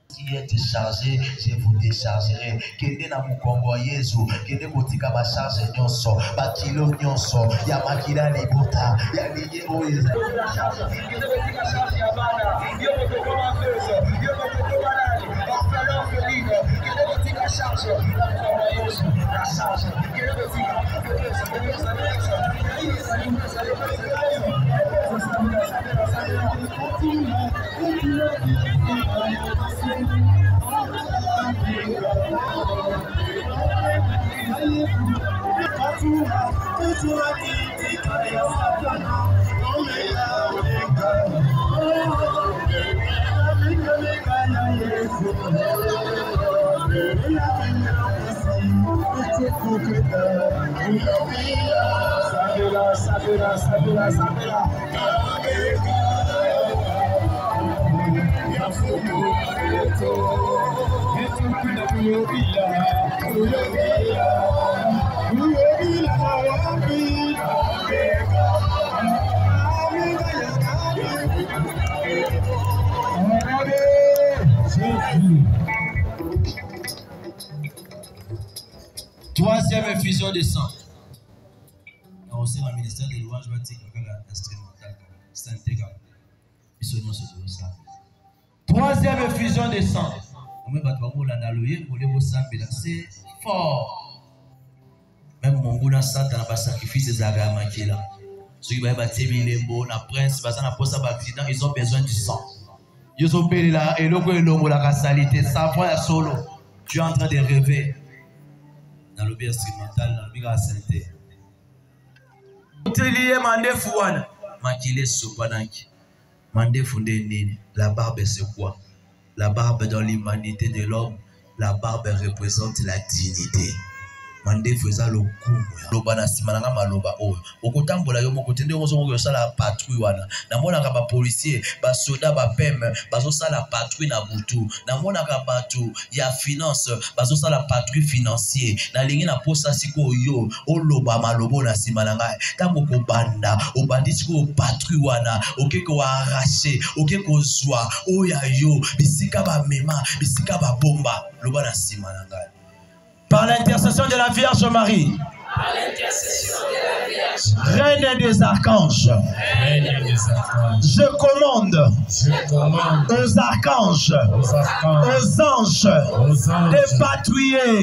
Qui est déchargé, je vous déchargerai. Kende na mukongo Yesu, kende kotika ba charge nyonso, ba kilo nyonso, ya makila libota, ya liye oye. la charge, kende kotika charge ya bana, yo ko ma feuse, yo ko malade, orphelin orpheline, kende kotika charge, la mukongo Yesu, la charge, kende kotika, Troisième effusion de sang. On aussi le ministère de louange va dire que l'instrumental, troisième effusion de sang. C'est fort. Même mon goût dans Satan n'a pas sacrifié ses agréments qui est là. Ceux qui vont battre les mots, la prince, ils ont besoin du sang. Ils ont payé là, et l'eau, la salité, ça va solo. Tu es en train de rêver. Dans le bien instrumental, dans le bien santé. Utilier mandefu wana. Makile sopanaki. Mandefu nini. La barbe c'est quoi? La barbe dans l'humanité de l'homme, la barbe représente la dignité. Mandefu eza lokumu. Loba na simananga maloba oyo. Okotambola yo moko tende ozo ngo sala patrouille wana. Na mona ka ba policier, ba soda ba pem, bazo sala patrouille na butu. Na mona ka batu ya finance, bazo sala patrouille financier. Na lingi na posa siko yo, oloba malobo na simananga. Tango ko banda, obandi siko patrouille wana, okeko arracher, okeko zwa, oya yo, bisika ba mema, bisika ba bomba, loba na simananga. Par l'intercession de la Vierge Marie, Reine des archanges, je commande aux archanges, aux anges de patrouiller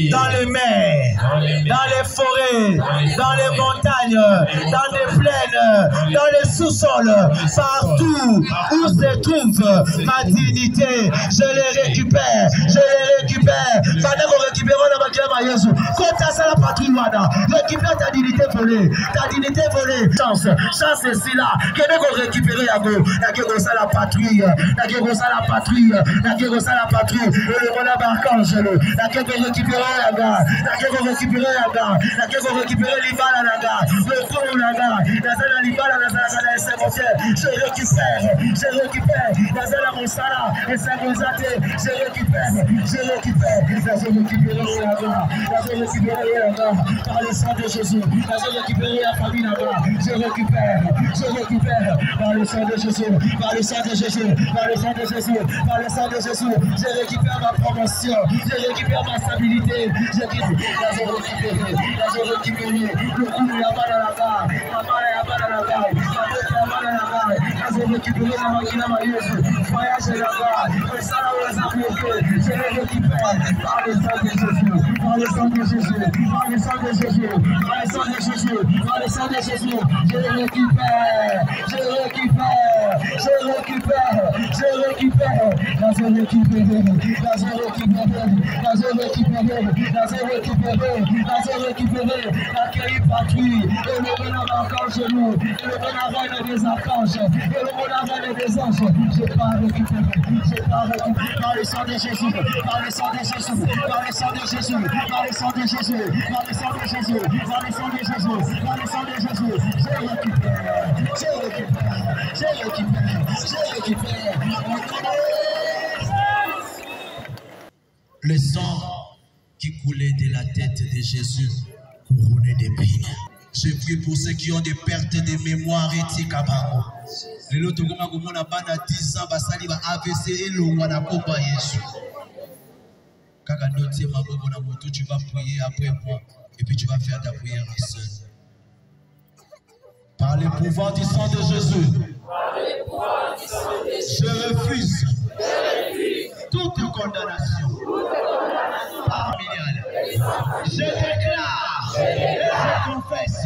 dans les mers, dans les forêts, dans les montagnes, dans les plaines, dans les sous-sols, partout où se trouve ma dignité, je les récupère, pendant qu'on récupère la maquille Jésus, quand tu as la patrouille, récupère ta dignité volée, chance c'est cela, que nous récupérer la go, la patrouille, le voilà archange, la que récupérer la gare, la que récupérer l'Ibala la gare, le fond la gare, la zala l'Ibala la zala et c'est je récupère, la zala mon sala et c'est mon zate, je récupère, la zala récupérer la gare, par le sang de Jésus, je récupère la famille là-bas, je récupère, par le sang de Jésus, je récupère ma promotion, je récupère ma stabilité, je récupère le coup là-bas dans la gare, je récupère la machine à maïs, voyage là-bas, le sang là je le récupère par le sang de Jésus, par le sang de Jésus, par le sang de Jésus, par le sang de Jésus, par le sang sang de Jésus, je récupère, je récupère, je récupère, je récupère, dans je récupère, dans je récupère, dans je récupère, dans je récupère, dans je récupère, accueilli par lui, et le bon encore chez nous, et le bon avant des archanges, et le bon avant des anges, je pas récupérer, je pas récupérer, par le sang de Jésus, par le sang de Jésus, par le sang de Jésus, par le sang de Jésus, par le sang de Jésus, par le sang de Jésus, par le sang de Jésus, je récupère, je récupère, je récupère, je récupère. Le sang qui coulait de la tête de Jésus, couronné d'épines. Je prie pour ceux qui ont des pertes de mémoire éthique à Bango. Les autres, comme on a 10 ans, basali va AVC et l'eau na koba Jésus. Kaka noté ma bobo na moto, tu vas prier après moi et puis tu vas faire ta prière seul. Par le pouvoir du sang de Jésus, je refuse toute condamnation familiale. Je déclare et je confesse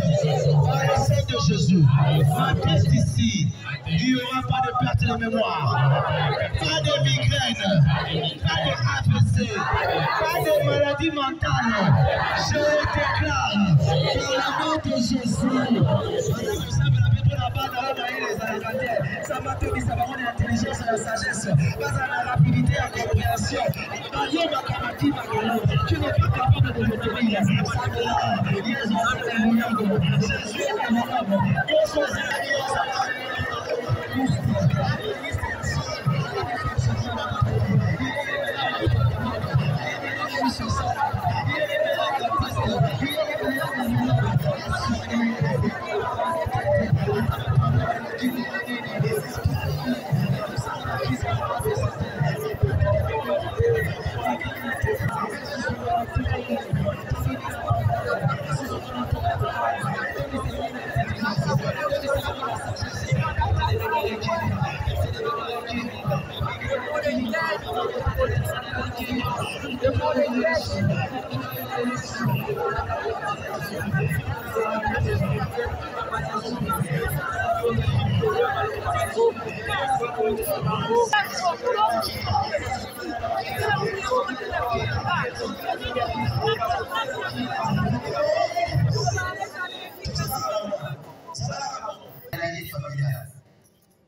par le sang de Jésus, ma tête ici, il n'y aura pas de perte de mémoire, pas de migraine, pas de AVC, pas de maladie mentale. Je déclare par le nom de Jésus. Ça m'a donné l'intelligence et la sagesse, pas à la rapidité et la compréhension. Tu n'es pas capable de le tenir. Ça me l'a. Jésus est aimable.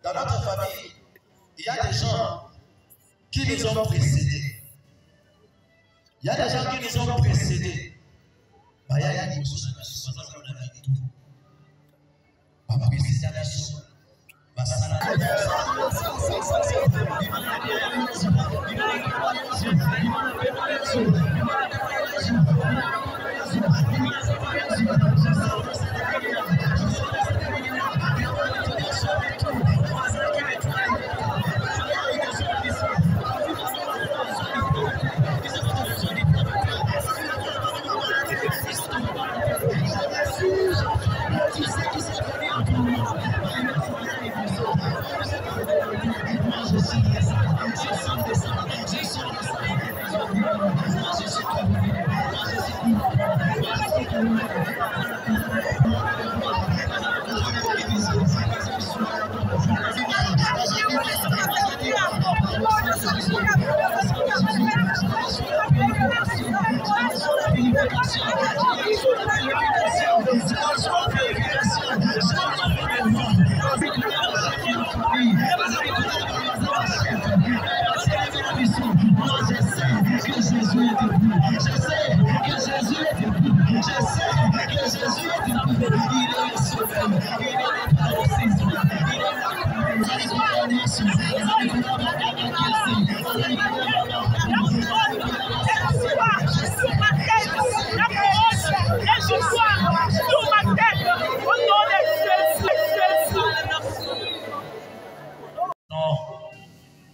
Dans notre famille, il y a des gens qui nous ont précédés. Il y a des gens qui nous ont précédés. Il y a des gens qui nous ont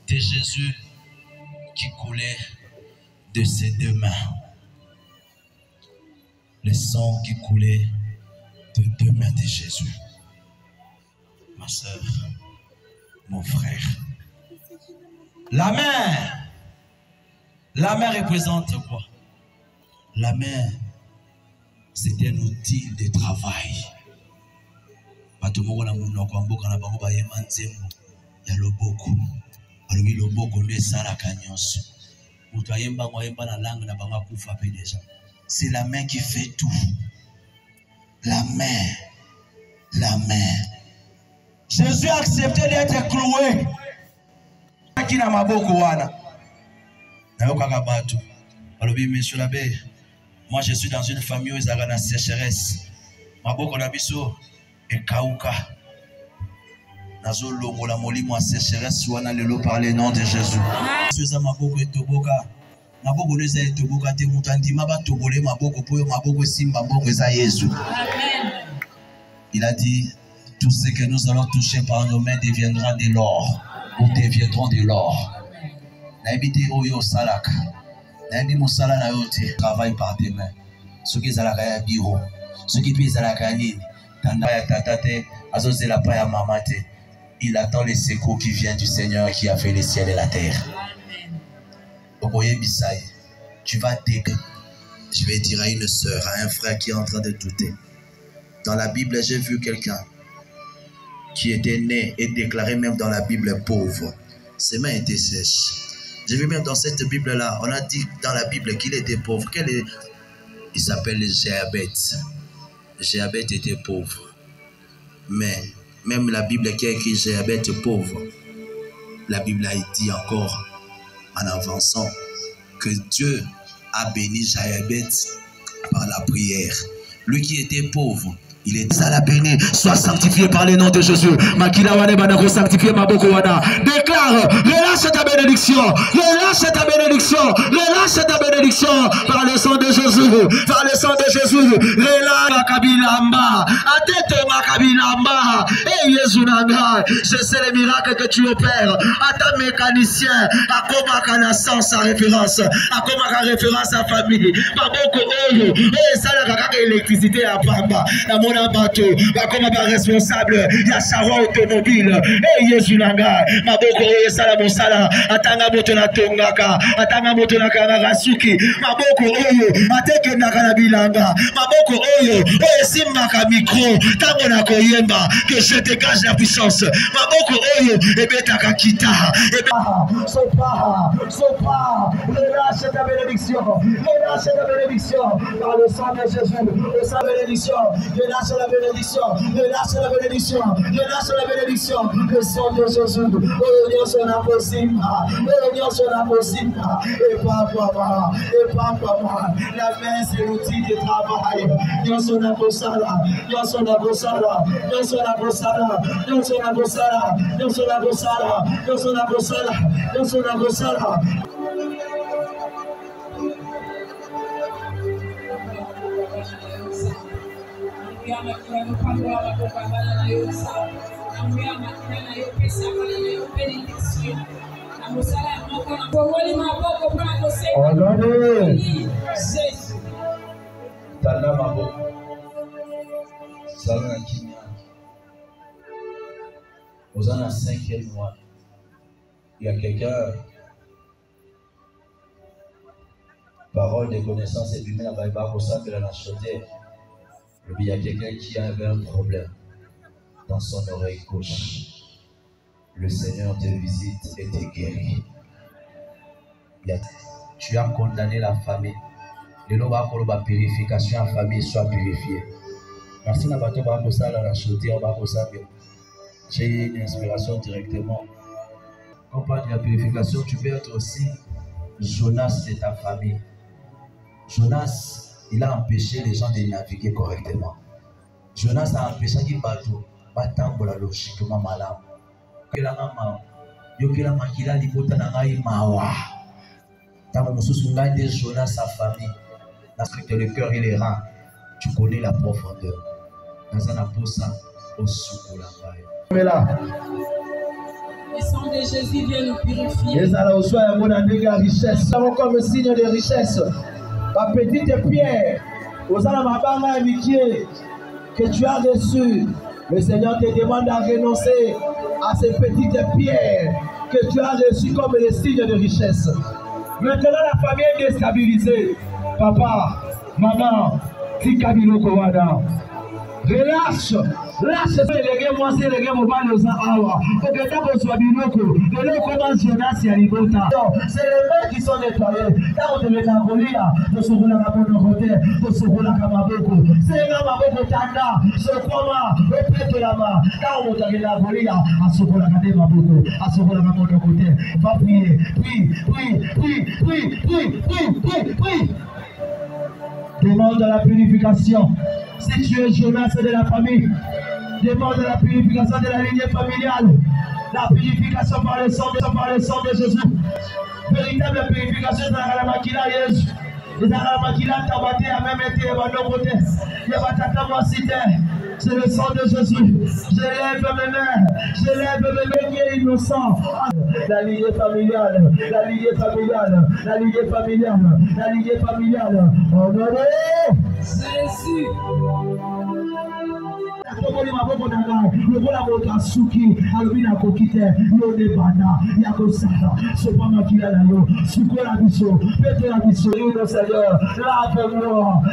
de Jésus qui coulait de ses deux mains. Le sang qui coulait de deux mains de Jésus. Ma soeur, mon frère. La main représente quoi? La main, c'est un outil de travail. bato moko na munoko ya mboka na bango bayemba nzembo ya loboko balobi loboko nde esalaka nyonso moto ayembango ayemba na langue na bango akufa mpe déjà. C'est la main qui fait tout. La main. Jésus a accepté d'être cloué qui na maboko wana nayokaka bato balobi monsieur l'abbé, moi je suis dans une famille où ils ont la sécheresse maboko na biso ekauka nazolongola molimo ya sécheresse wana lelo par le nom de Jésus. Eza maboko etoboka maboko neza etoboka te moto andima batobole maboko po maboko simba mboko eza Yesu. Amen. Il a dit tout ce que nous allons toucher par nos mains deviendra de l'or ou deviendront de l'or. Naibite oyo salaka naibi mosala na yo te travaille par tes mains. Soki ezalaka ya biro soki mpe ezalaka ya nini tanda ya tata te azozela pa ya mama te. Il attend les secours qui viennent du Seigneur qui a fait les ciels et la terre. Tu vas t'aider. Je vais dire à une sœur, à un frère qui est en train de douter. Dans la Bible, j'ai vu quelqu'un qui était né et déclaré même dans la Bible pauvre. Ses mains étaient sèches. J'ai vu même dans cette Bible-là, on a dit dans la Bible qu'il était pauvre. Il s'appelle Jéabeth. Jéabeth était pauvre. Mais même la Bible qui a écrit Jéabeth pauvre, la Bible a dit encore en avançant que Dieu a béni Jéabeth par la prière. Lui qui était pauvre, il est à la béni, sois sanctifié par le nom de Jésus. Makila wane banako sanctifié maboko wana. Déclare, relâche ta bénédiction, relâche ta bénédiction, relâche ta bénédiction par le sang de Jésus, par le sang de Jésus. Relâche makabilamba, atete makabilamba. Et Jésus nanga, je sais les miracles que tu opères. À ta mécanicien, à comment naissance à référence, à comment référence à famille. Maboko oyo, et ça la kaka électricité à pamba. Na bateau, comme responsable, il y a Sarah automobile, et Yesu Nanga, Maboko et Salamosala, Atanga Motona Tongaka, Atanga Motona Karasuki, Maboko Oyo, Ateke Nakanabilanga, Maboko Oyo, et Simaka Micro, Tamona Koyemba, que je dégage la puissance, Maboko Oyo, et Betaka Kita, et Sopa, relâche ta bénédiction, relâche ta bénédiction, par le sang de Jésus, le sang de bénédiction, relâche la bénédiction, relâche la bénédiction, relâche la bénédiction, le sang de Jésus, oh Dieu, son impossible, oh Dieu, son impossible, et papa, la main c'est l'outil de travail, Dieu, son impossible, Dieu, son impossible, Dieu, son impossible, Dieu, son impossible, Dieu, son impossible, Dieu, son impossible, Dieu, son impossible. Aux ans 5e mois, il y a quelqu'un, parole de connaissance et puis même la Bible au sein de la chaudière. Il y a quelqu'un qui avait un problème dans son oreille gauche. Le Seigneur te visite et te guérit. Tu as condamné la famille. Le nom va pour la purification, la famille soit purifiée. Merci à bateau Bakosa, la chaudière Bakosa. J'ai eu une inspiration directement. Quand on parle de la purification, tu peux être aussi Jonas de ta famille. Jonas, il a empêché les gens de naviguer correctement. Jonas a empêché qu'il bateau batambola logiquement malade. Yokela makila libota na ngai mawa. Tamo mususu ngande Jonas sa famille. Parce que le cœur et les reins, tu connais la profondeur. Dans un aposa au soukola ngai. Le sang de Jésus vient nous purifier. Les ala oswa ya mona ndenge richesse. Nous comme signe de richesse. La petite pierre, aux alamabanga et que tu as reçu, le Seigneur te demande à renoncer à ces petites pierres que tu as reçues comme des signes de richesse. Maintenant, la famille est déstabilisée. Papa, maman, Tikabilo Kowada, Relâche. Lâche les gars, moi c'est les gars, mon mal aux awa. Faut que d'abord soit binoko. De l'eau commence Jonas et Alibota. C'est les mains qui sont nettoyées. Quand on te met la colia, pour se rouler à mon côté, pour se rouler à Maboko. C'est un Maboko Tanda, ce coma, au près de la main. Quand on te met la colia, à se rouler à Maboko, à se rouler à mon côté. Va prier, prie. Demande la purification. Si tu es Jonas de la famille, demande la purification de la lignée familiale. La purification par le sang de Jésus. Véritable purification de la makila Jésus. Les aramakila tabaté a même été à nos côtés. Il y a batata moi cité. C'est le sang de Jésus. Je lève mes mains. Je lève mes mains innocents. La lignée familiale. La lignée familiale. La lignée familiale. La lignée familiale. Honoré. Jésus. Tokoli maboko na ngai lokola moto asuki alobi na kokite yo nde banda ya kosala sopa makila na yo sukola biso petola biso yo Seigneur lave-moi